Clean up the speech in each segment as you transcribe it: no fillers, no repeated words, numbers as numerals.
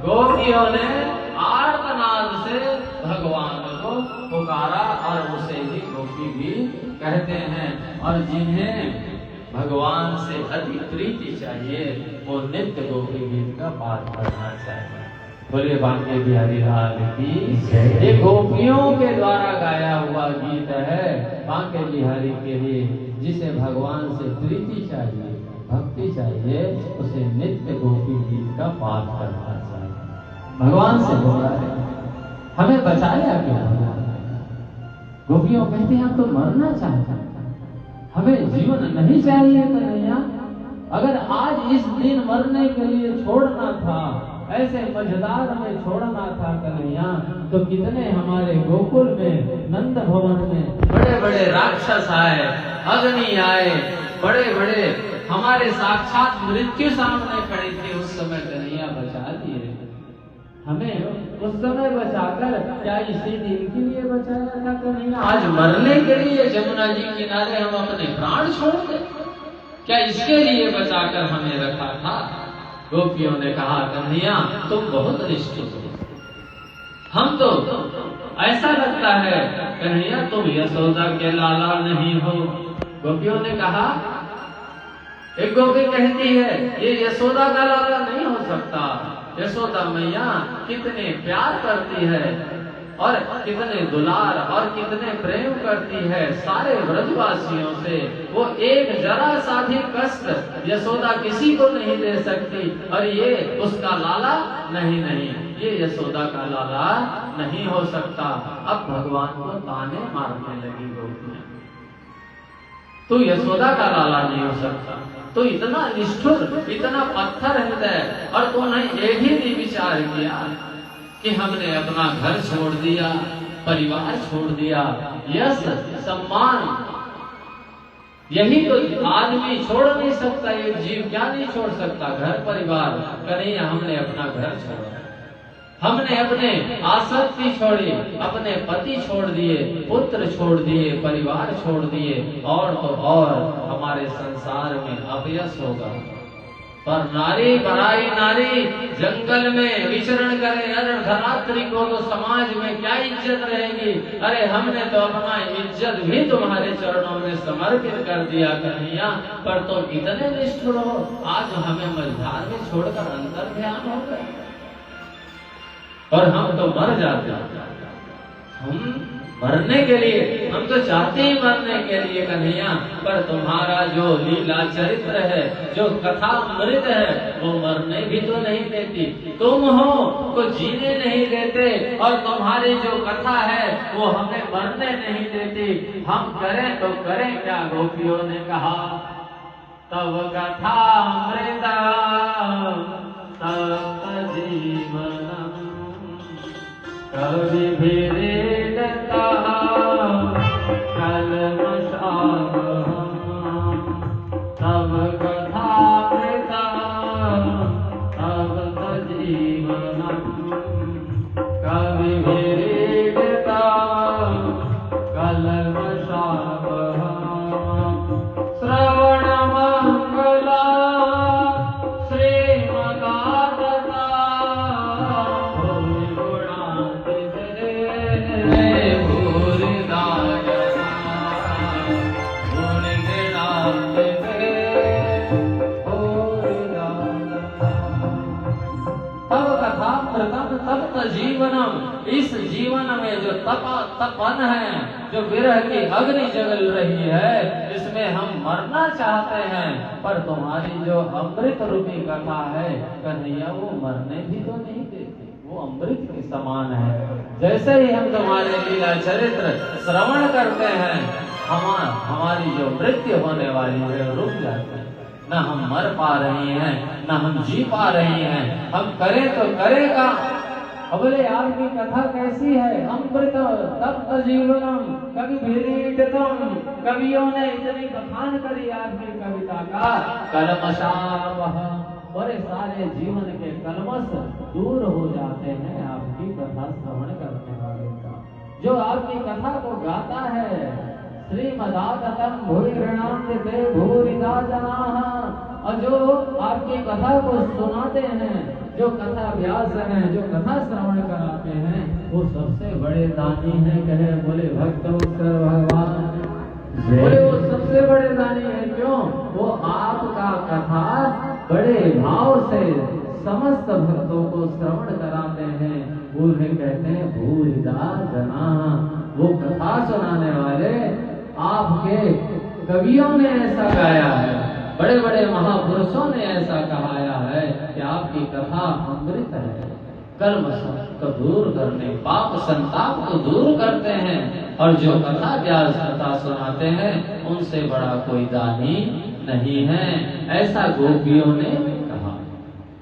गोपियों ने आर्तनाद से भगवान को पुकारा और उसे ही गोपी भी कहते हैं। और जिन्हें भगवान से अधिक प्रीति चाहिए वो नित्य गोपी गीत का पाठ करना चाहिए। बोलिए बांके बिहारी लाल की जय। ये गोपियों के द्वारा गाया हुआ गीत है बांके बिहारी के लिए। जिसे भगवान से प्रीति चाहिए, भक्ति चाहिए, उसे नित्य गोपी गीत का पाठ करना चाहिए। भगवान से बोला है हमें बचाया क्यों? गोपियों कहते हैं हम तो मरना चाहते हैं, हमें जीवन नहीं चाहिए कन्हैया। अगर आज इस दिन मरने के लिए छोड़ना था, ऐसे मझधार में छोड़ना था कन्हैया, तो कितने हमारे गोकुल में नंद भवन में बड़े बड़े राक्षस आए, अग्नि आए, बड़े बड़े हमारे साक्षात मृत्यु सामने खड़ी थी। उस समय कन्हैया बचा दिए हमें। उस समय बचाकर क्या इसी दिन के लिए बचाया था कन्हैया? आज मरने के लिए जमुना जी किनारे हम अपने प्राण छोड़ दें? क्या इसके लिए बचाकर हमें रखा था? गोपियों ने कहा कन्हैया तुम बहुत निष्ठुर हो, हम तो ऐसा लगता है कन्हैया तुम यशोदा के लाला नहीं हो। गोपियों ने कहा, एक गोपी कहती है ये यशोदा का लाला नहीं हो सकता। यशोदा मैया कितने प्यार करती है और कितने दुलार और कितने प्रेम करती है सारे ब्रजवासियों से। वो एक जरा सा भी कष्ट यशोदा किसी को नहीं दे सकती, और ये उसका लाला नहीं, ये यशोदा का लाला नहीं हो सकता। अब भगवान को ताने मारने लगी गोपियां, तू यशोदा का लाला नहीं हो सकता, तो इतना निष्ठुर, इतना पत्थर हृदय, और तूने ये भी विचार किया कि हमने अपना घर छोड़ दिया, परिवार छोड़ दिया, यश सम्मान यही तो आदमी छोड़ नहीं सकता, ये जीव क्या नहीं छोड़ सकता? घर परिवार। कन्हैया हमने अपना घर छोड़ा, हमने अपने आसक्ति छोड़ी, अपने पति छोड़ दिए, पुत्र छोड़ दिए, परिवार छोड़ दिए, और तो और हमारे संसार में अपयश होगा। पर नारी पराई नारी जंगल में विचरण करे अर्धरात्रि को तो समाज में क्या इज्जत रहेगी? अरे हमने तो अपना इज्जत भी तुम्हारे चरणों में समर्पित कर दिया कन्हैया, पर तो कितने निष्ठुर हो, आज हमें मझधार में छोड़कर अंतर ध्यान हो गए और हम तो मर जाते। हम मरने के लिए, हम तो चाहते ही मरने के लिए कन्हैया, पर तुम्हारा जो लीला चरित्र है, जो कथा अमृत है, वो मरने भी तो नहीं देती। तुम हो तो जीने नहीं देते, और तुम्हारी जो कथा है वो हमें मरने नहीं देती। हम करें तो करें क्या? गोपियों ने कहा तब कथा अमृत तब जीवनम कवि भिरेडता कलमशाम तब कथामृता तब जीवनम कवि भिरेडता कलमशाम श्रवण मंगला तप तप्त जीवनम, इस जीवन में जो तपन है, जो विरह की अग्नि जल रही है, इसमें हम मरना चाहते हैं, पर तुम्हारी जो अमृत रूपी कथा है कन्हैया, वो मरने भी तो नहीं देती, वो अमृत के समान है। जैसे ही हम तुम्हारे लीला चरित्र श्रवण करते हैं, हमारी जो मृत्यु होने वाली है रुक जाती है। न हम मर पा रही हैं, न हम जी पा रही हैं, हम करें तो करेगा। अब बोले आपकी कथा कैसी है? अमृत तप्त जीवनम कभी भीड़ितम, कवियों ने इतनी बखान करी आपकी कविता का। कलमशावह, बड़े सारे जीवन के कलमश दूर हो जाते हैं आपकी कथा श्रवण करने वाले का। जो आपकी कथा को गाता है, श्रीमदागतम भूरिणान्ते भूरिदा जनाः, और जो आपकी कथा को सुनाते हैं, जो कथा व्यास हैं, जो कथा श्रवण कराते हैं, वो सबसे बड़े दानी हैं। कहे बोले भक्तोत्तर भगवान, बोले वो सबसे बड़े दानी है। क्यों? वो आपका कथा बड़े भाव से समस्त भक्तों को श्रवण कराते हैं। उन्हें कहते हैं भूरिदा जनाः, वो कथा सुनाने वाले आपके कवियों ने ऐसा गाया है, बड़े बड़े महापुरुषों ने ऐसा कहाया है कि आपकी कथा अमृत है, कर्म को दूर करने, पाप संताप को दूर करते हैं, और जो कथा व्यास कथा सुनाते हैं उनसे बड़ा कोई दानी नहीं है, ऐसा गोपियों ने कहा।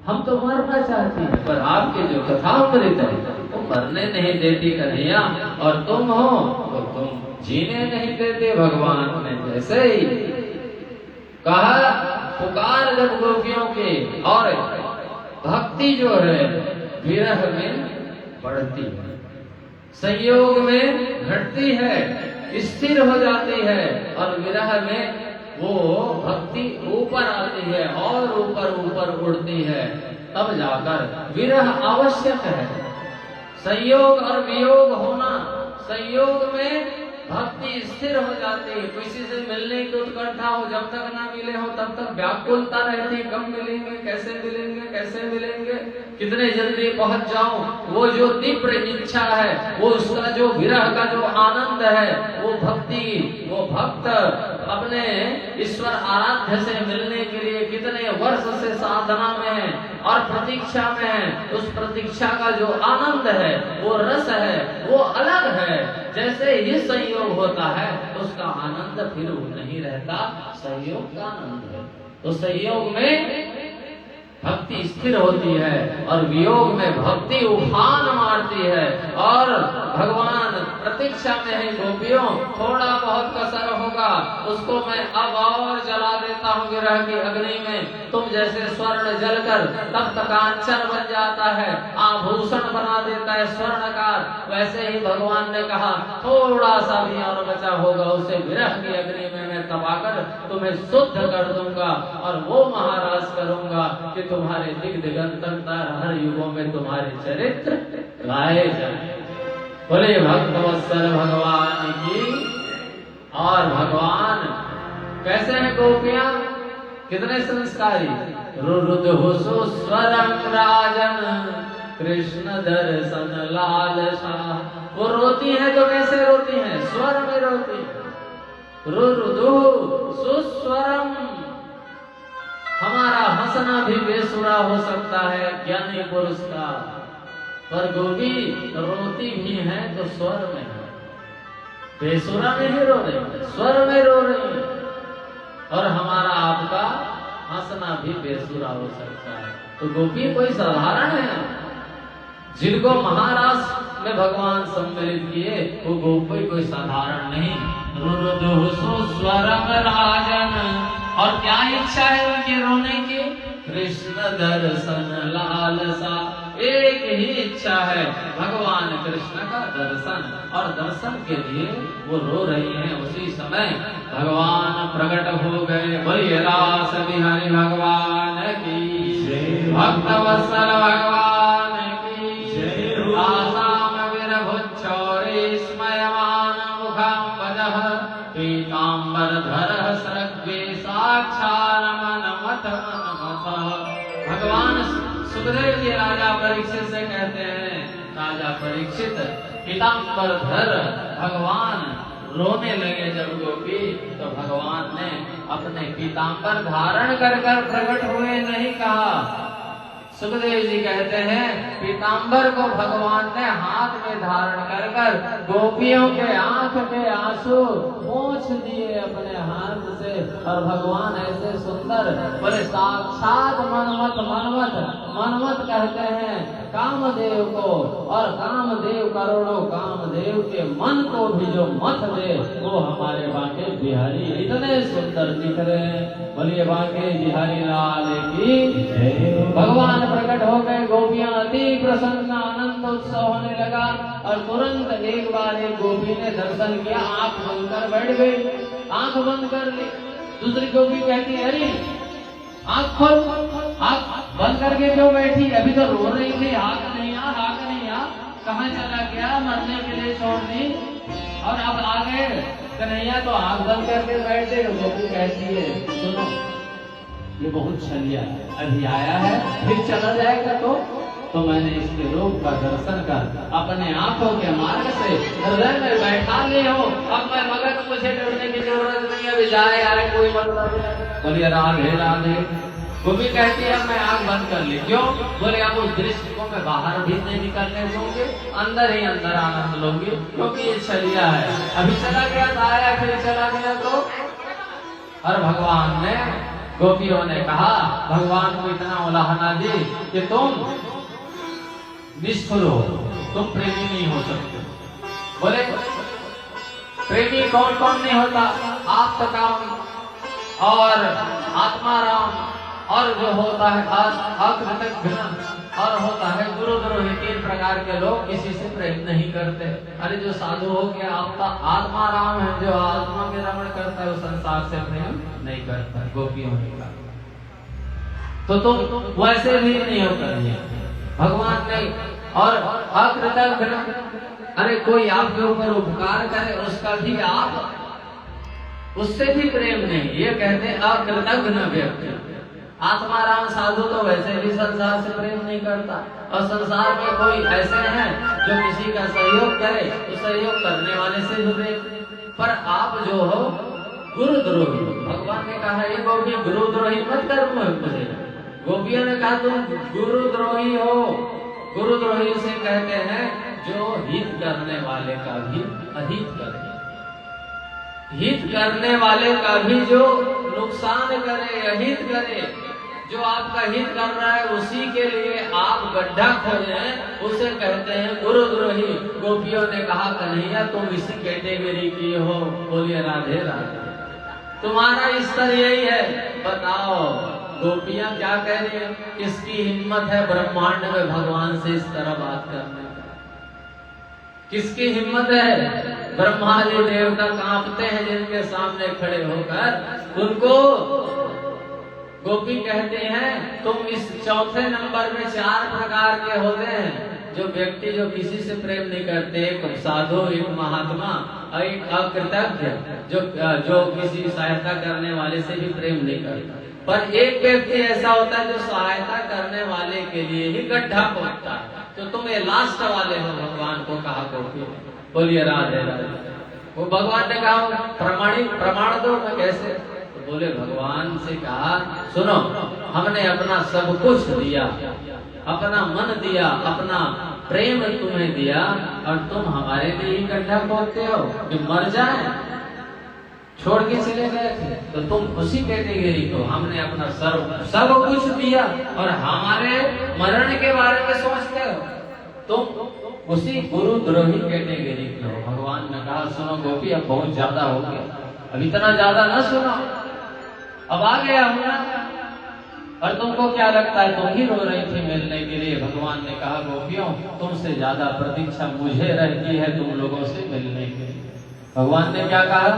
हम तो मरना चाहते हैं, पर आपकी जो कथा अमृत है वो मरने नहीं देती कन्हैया, और तुम हो तो तुम जीने नहीं देते। भगवान ने जैसे ही कहा, पुकार जब गोपियों के, और भक्ति जो है विरह में बढ़ती है, संयोग में घटती है, स्थिर हो जाती है, और विरह में वो भक्ति ऊपर आती है और ऊपर ऊपर उड़ती है, तब जाकर विरह आवश्यक है। संयोग और वियोग होना, संयोग में भक्ति स्थिर हो जाती है, किसी से मिलने की उत्कंठा हो, जब तक ना मिले हो तब तक व्याकुलता रहती, कब मिलेंगे, कैसे मिलेंगे, कैसे मिलेंगे, कितने जल्दी पहुंच जाऊं। वो जो तीव्र इच्छा है, वो उसका जो विरह का जो आनंद है, वो भक्ति, वो भक्त अपने ईश्वर आराध्य से मिलने के लिए कितने वर्ष से साधना में है और प्रतीक्षा में है, उस प्रतीक्षा का जो आनंद है, वो रस है, वो अलग है। जैसे ही संयोग होता है उसका आनंद फिर नहीं रहता, संयोग का आनंद है। तो संयोग में भक्ति स्थिर होती है और वियोग में भक्ति उफान मारती है। और भगवान प्रतीक्षा में है गोपियों, थोड़ा बहुत कसर होगा उसको मैं अब और जला देता हूँ विरह की अग्नि में। तुम जैसे स्वर्ण जलकर तब तक कांचन बन जाता है, आभूषण बना देता है स्वर्णकार, वैसे ही भगवान ने कहा थोड़ा सा भी और बचा होगा उसे विरह की अग्नि में मैं तपाकर तुम्हें शुद्ध कर दूंगा और वो महाराज करूंगा कि तुम्हारे दिग दिगंतर हर युगों में तुम्हारे चरित्र गाए जाए। बोले भक्तवत्सल भगवान की। और भगवान कैसे हैं गोपियां, कितने संस्कारी। रुरुदुहुसु स्वरं राजन कृष्ण दर्शन लालसा। वो रोती है तो कैसे रोती है, स्वर में रोती है। रुरुदुहु सुस्वरम, हमारा हंसना भी बेसुरा हो सकता है ज्ञानी पुरुष का, पर गोपी रोती भी है तो स्वर में है, बेसुरा नहीं रो रही, स्वर में रो रही है। और हमारा आपका हंसना भी बेसुरा हो सकता है। तो गोपी कोई साधारण है, जिनको महाराज में भगवान सम्मिलित किए वो गोपी कोई साधारण नहीं। रुरुदुहुसु स्वरम राजन, और क्या इच्छा है उनके रोने की, कृष्ण दर्शन लालसा। एक ही इच्छा है, भगवान कृष्ण का दर्शन, और दर्शन के लिए वो रो रही हैं। उसी समय भगवान प्रकट हो गए। बोलिए रास बिहारी भगवान की, भक्तवत्सल भगवान की। आसाम विरभुच्छौरी स्मयमान मुखाम्बजः पीताम्बरधरः सर्गे साक्षारमन मत मन मत। भगवान सुखदेव जी राजा परीक्षित से कहते हैं राजा परीक्षित पीताम्बर धर भगवान रोने लगे जब गोपी, तो भगवान ने अपने पीताम्बर धारण कर प्रकट हुए नहीं कहा। सुखदेव जी कहते हैं पीताम्बर को भगवान ने हाथ में धारण कर गोपियों के आंख के आंसू पोंछ दिए अपने हाथ से, और भगवान ऐसे सुंदर बोले साक्षात मनमत कहते हैं कामदेव को, और कामदेव करोड़ों कामदेव के मन को भी जो मत दे वो हमारे बांके बिहारी इतने सुंदर दिख रहे हैं। बोलिए बांके बिहारी लाल की जय। भगवान प्रकट हो गए, गोपियां अति प्रसन्न, आनंद उत्सव होने लगा, और तुरंत एक बार एक गोपी ने दर्शन किया, आंख बंद कर बैठ गई, आंख बंद कर ली। दूसरी गोपी कहती अरे आंख खोल, आंख बंद करके क्यों बैठी, अभी तो रो रही थी, हाथ नहीं आ, कहाँ चला गया, मरने के लिए छोड़ दी, और अब आ गए कन्हैया तो आंख बंद करके बैठ गए। गोपी कहती है सुनो ये बहुत छलिया अभी आया है, फिर चला जाएगा तो मैंने इसके रूप का दर्शन कर अपने आंखों के मार्ग से हृदय में बैठा ले हो, अब मैं मगन मुझे डरने की जरूरत नहीं, अभी जाए आए कोई मतलब नहीं। बोलिए राधे राधे। गोपी कहती है मैं आंख बंद कर ली, क्यों, बोले अब उस दृश्य को मैं बाहर भी नहीं निकलने दूंगी, अंदर ही अंदर आनंद लूंगी, क्योंकि ये छलिया है, अभी चला गया तो आया, फिर चला गया तो। और भगवान ने गोपियों ने कहा भगवान को इतना उलाहना दी कि तुम निष्ठुर हो, तुम प्रेमी नहीं हो सकते। बोले प्रेमी कौन कौन नहीं होता, आप तो काम और आत्माराम, और जो होता है अकृतज्ञ, और होता है गुरुद्रोही, 3 प्रकार के लोग किसी से प्रेम नहीं करते। अरे जो साधु हो गया आपका आत्माराम है, जो आत्मा में रमण करता है वो संसार से प्रेम नहीं करता। गोपियों ने कहा तो तुम वैसे भी नहीं हो करिए, भगवान ने। और अकृतज्ञ, अरे कोई आपके ऊपर उपकार करे उसका भी आप उससे भी प्रेम नहीं, ये कहते अकृतज्ञ व्यक्ति। आत्माराम साधु तो वैसे भी संसार से प्रेम नहीं करता, और संसार में कोई ऐसे हैं जो किसी का सहयोग करे तो सहयोग करने वाले से भी प्रेम। पर आप जो हो गुरुद्रोही, भगवान ने कहा ये गोपी गुरुद्रोही मत कर मुझे। गोपियों ने कहा तुम गुरुद्रोही हो। गुरुद्रोही से कहते हैं जो हित करने वाले का भी अहित करे, हित करने वाले का भी जो नुकसान करे, अहित करे, जो आपका हित कर रहा है उसी के लिए आप गड्ढा खोजे, उसे कहते हैं गुरुद्रोही। गोपियों ने कहा कन्हैया तुम इसी कैटेगरी की हो। बोलिए राधे राधे। तुम्हारा स्तर यही है, बताओ गोपियां क्या कह रही है, किसकी हिम्मत है ब्रह्मांड में भगवान से इस तरह बात करने का, किसकी हिम्मत है। ब्रह्मा जी देवता कांपते हैं जिनके सामने खड़े होकर, उनको गोपी कहते हैं तुम इस चौथे नंबर में 4 प्रकार के होते हैं, जो व्यक्ति जो किसी से प्रेम नहीं करते, एक साधु, एक महात्मा, एक अकृतज्ञ, जो किसी सहायता करने वाले से भी प्रेम नहीं करता। पर एक व्यक्ति ऐसा होता है जो सहायता करने वाले के लिए ही गड्ढा खोदता है, तो तुम ये लास्ट वाले हो। भगवान को कहा गोपी। बोलिए राधे राधे। वो भगवान ने कहा प्रमाण दो, मैं कैसे, तो बोले भगवान से कहा सुनो हमने अपना सब कुछ दिया, अपना मन दिया, अपना प्रेम तुम्हें दिया, और तुम हमारे लिए ही गड्ढा खोदते हो कि मर जाए, छोड़ के चले गए थे, तो तुम उसी कैटेगरी को, हमने अपना सब कुछ दिया और हमारे मरण के बारे में सोचते हो, तुम उसी गुरुद्रोही कैटेगरी के हो। भगवान ने कहा सुनो गोपी अब बहुत ज्यादा हो गया, अब इतना ज्यादा न सुनो, अब आ गया हूं ना। और तुमको क्या लगता है, तुम ही रो रही थी मिलने के लिए। भगवान ने कहा गोपियों तुमसे ज्यादा प्रतीक्षा मुझे रहती है तुम लोगों से मिलने के लिए। भगवान ने क्या कहा,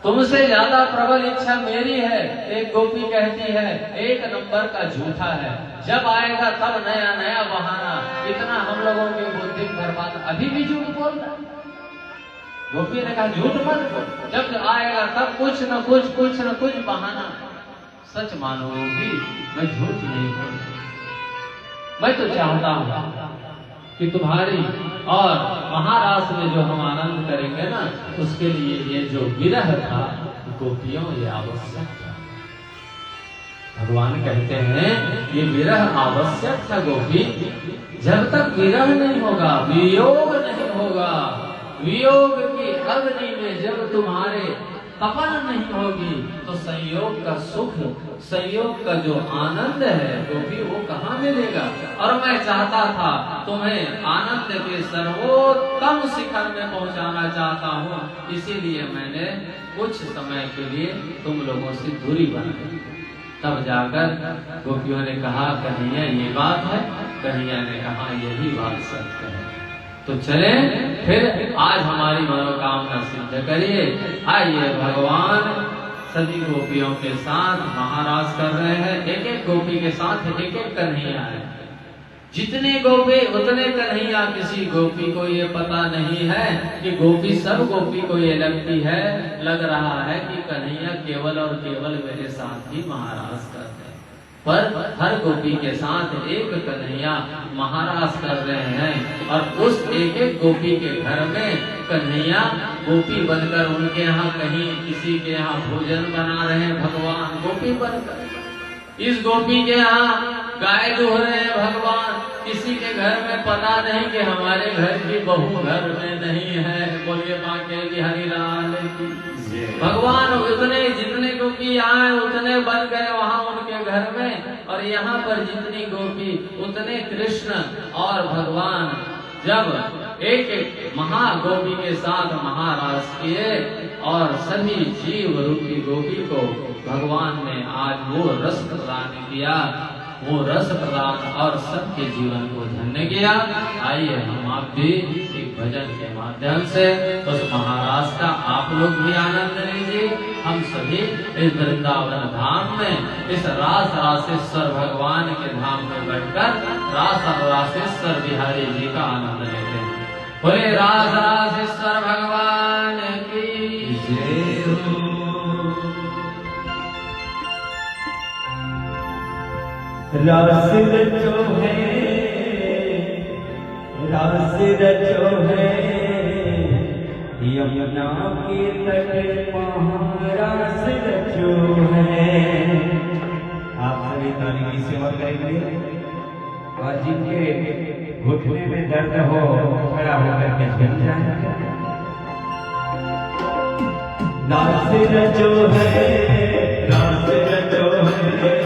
तुमसे ज्यादा प्रबल इच्छा मेरी है। एक गोपी कहती है 1 नंबर का झूठा है, जब आएगा तब नया नया बहाना, इतना हम लोगों की बुद्धि बर्बाद, अभी भी झूठ बोल रहा। गोपी ने कहा झूठ मत बोल, जब आएगा तब कुछ न कुछ बहाना। सच मानोगी मैं झूठ नहीं बोलता, मैं तो चाहता हूँ कि तुम्हारी और महारास में जो हम आनंद करेंगे ना, उसके लिए ये जो विरह था गोपियों ये आवश्यक था। भगवान कहते हैं ये विरह आवश्यक था गोपी। जब तक विरह नहीं होगा, वियोग नहीं होगा, वियोग की अग्नि में जब तुम्हारे तपन नहीं होगी तो संयोग का सुख, संयोग का जो आनंद है गोपी वो कहाँ मिलेगा। और मैं चाहता था तुम्हें आनंद के सर्वोत्तम शिखर में पहुंचाना चाहता हूँ, इसीलिए मैंने कुछ समय के लिए तुम लोगों से दूरी बनाई। तब जाकर गोपियों ने कहा कन्हैया ये बात है, कन्हैया ने कहा यही बात सत्य है। तो चले फिर आज हमारी मनोकामना सिद्ध करिए। आइए भगवान सभी गोपियों के साथ महाराज कर रहे हैं। एक एक गोपी के साथ एक एक कन्हैया है। जितने गोपी उतने कन्हैया। किसी गोपी को ये पता नहीं है कि गोपी सब गोपी को ये लगती है, लग रहा है कि कन्हैया केवल और केवल मेरे साथ ही महाराज करते हैं, पर हर गोपी के साथ एक कन्हैया महाराज कर रहे हैं। और उस एक एक गोपी के घर में कन्हैया गोपी बनकर उनके यहाँ कहीं किसी के यहाँ भोजन बना रहे हैं भगवान गोपी बनकर। इस गोपी के यहाँ गाय दुह रहे हैं भगवान। किसी के घर में पता नहीं कि हमारे घर की बहू घर में नहीं है। बोलिए बांके बिहारी लाल की। भगवान उतने जितने गोपी आए उतने बन गए वहां उनके घर में, और यहाँ पर जितनी गोपी उतने कृष्ण। और भगवान जब एक एक महागोपी के साथ महाराज किए और सभी जीव रूपी गोपी को भगवान ने आज वो रस प्रदान किया, वो रस प्रदान और सबके जीवन को धन्य किया। आइए हम आप भी एक भजन के माध्यम से उस महाराज का आप लोग भी आनंद लीजिए। हम सभी इस वृंदावन धाम में इस रास रासेश्वर भगवान के धाम में बैठकर रास रासेश्वर बिहारी जी का आनंद लेते हैं। बोले रास रासेश्वर भगवान की जय हो। रास रचो है, रास रचो है, यमुना के तट महारास रचो है। आप सभी ताली की सेवा करेंगे और जिनके घुटने में दर्द हो खड़ा होकर के चल जाए। रास रचो है, रास रचो है,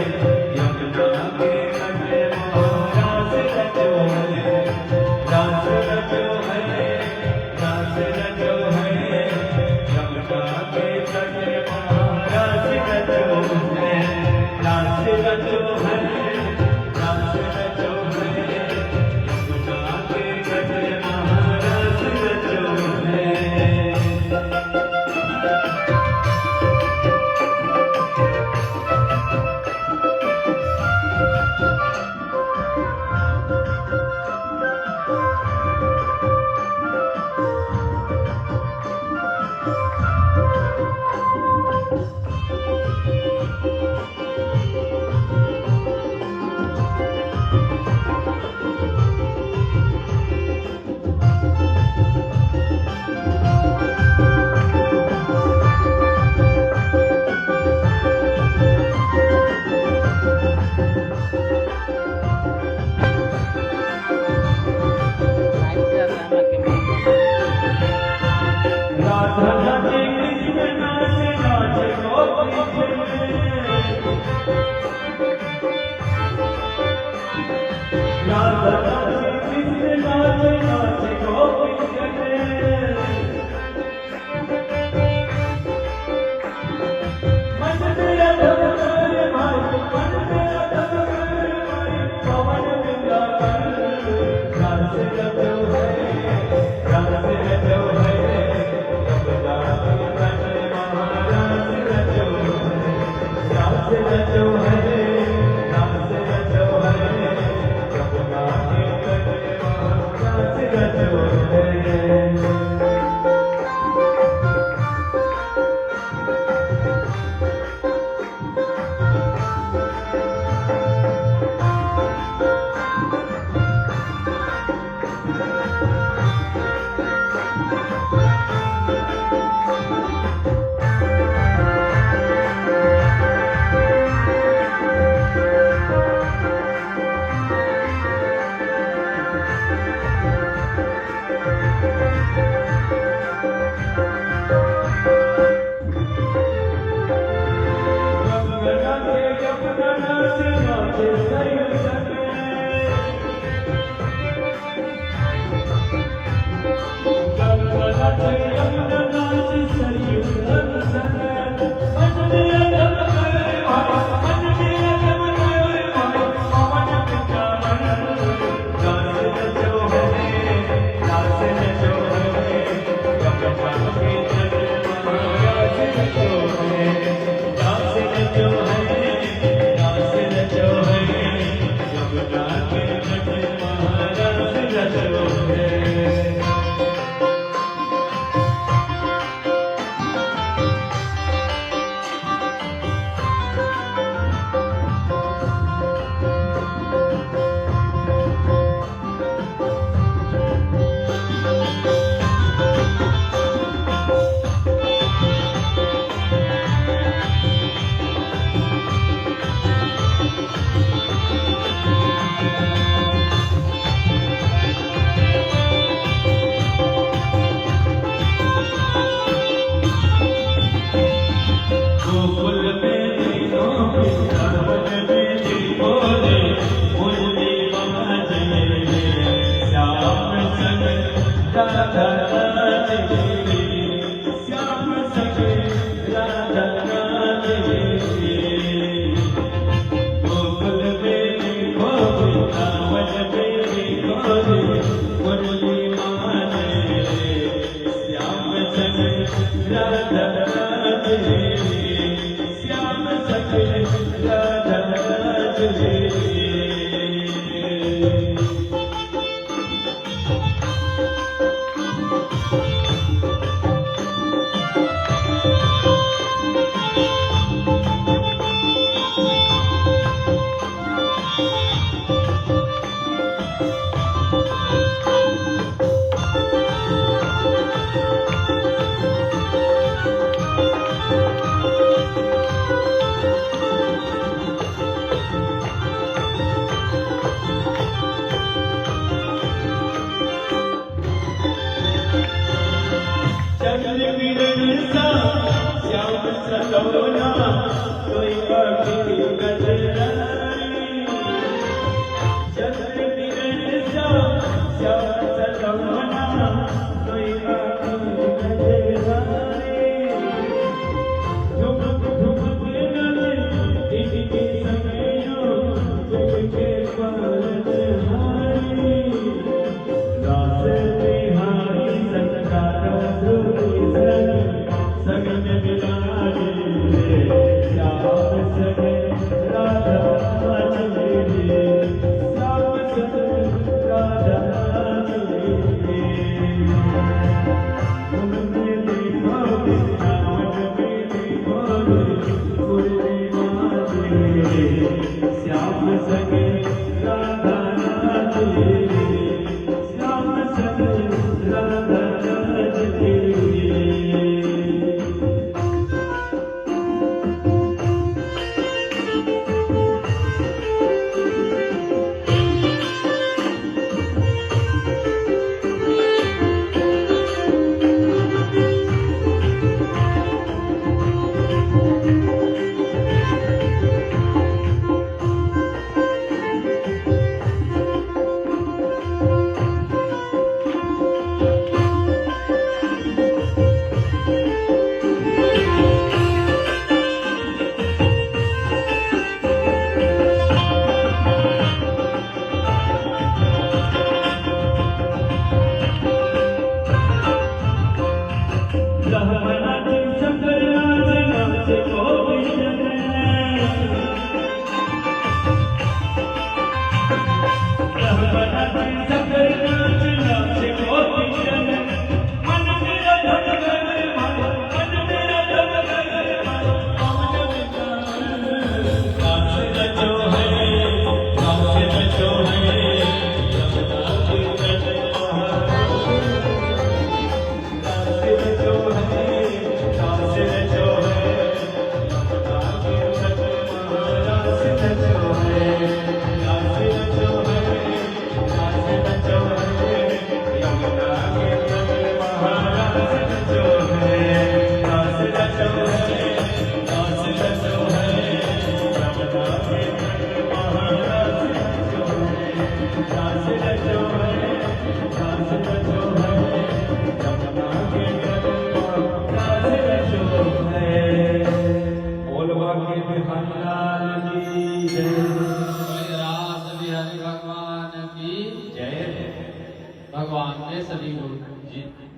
भगवान ने सभी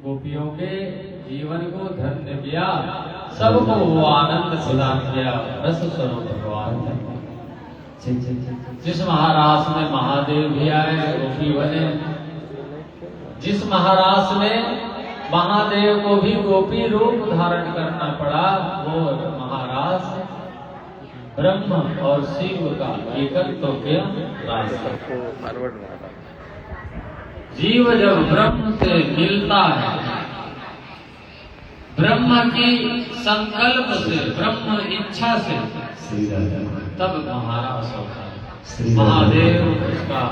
गोपियों के जीवन को धन्य किया, सबको वो आनंद प्रदान किया। रस स्वरूप भगवान है। जिस महाराज में महादेव भी आए, गोपी बने, जिस महाराज में महादेव को भी गोपी रूप धारण करना पड़ा, वो महाराज ब्रह्म और शिव का एकत्व के रास्ता। जीव जब ब्रह्म से मिलता है, ब्रह्म की संकल्प से, ब्रह्म इच्छा से, तब महाराज होता है। महादेव उसका